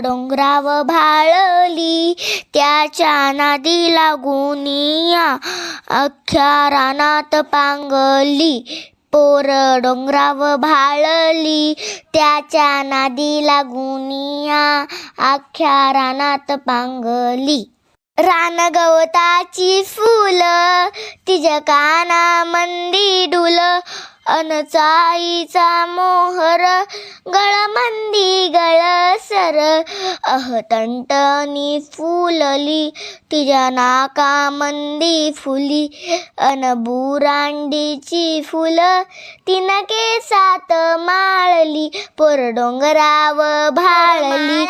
डोंगराव भाळली त्याच्या नादी लागुनिया, अख्ख्या रानात पांगली. पोर डोंगराव भाळली त्याच्या नादी लागुनिया, अख्ख्या रानात पांगली. रान गवताची फुल तिच्या कानामंदी डुल, अन चाईचा मोहर गळमंदी गळसर. टणटणी फुलली तिच्या नाकामंदी फुली, अन बुरांडीची फुल तिनं केसात माळली. पोर डोंगराव भाळली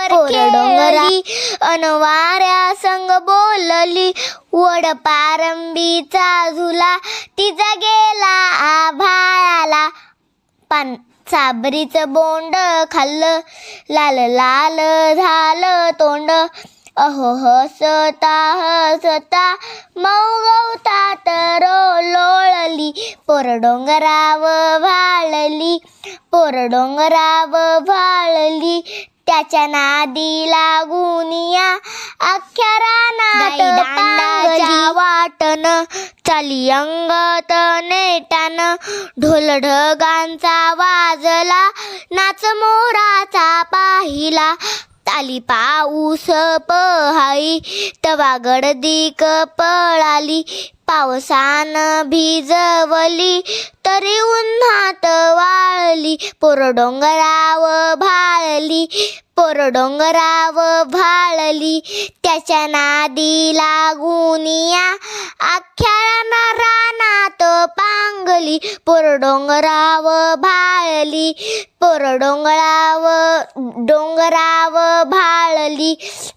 पोर डोंगरी, अन वाऱ्या संग बोलली. वड पारंबीचा झुला तिचा गेला आभाळाला, साबरीचं बोंड खाल्लं, लाल लाल झालं तोंड. हसता हसता मऊ गवतात लोळली. पोर डोंगराव भाळली पोर डोंगराव भाळली त्याच्या नादी लागुनिया, अख्ख्या रानात पांगली. वाटन चाली अंगत नेटान, ढोल ढगांचा वाजला, नाच मोराचा पाहिला. आली पाऊस पहाई तवा गडदी पळाली, पावसान भिजवली तरी उन्हात वाळली. पोर डोंगराव भाळली पोर डोंगराव भाळली त्याच्या नादी लागुनिया, अख्ख्या रानात पांगली. पोर डोंगराव भाळली पोर डोंगराव भाळली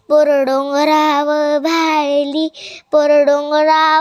पोर डोंगराव भाळली पोर डोंगराव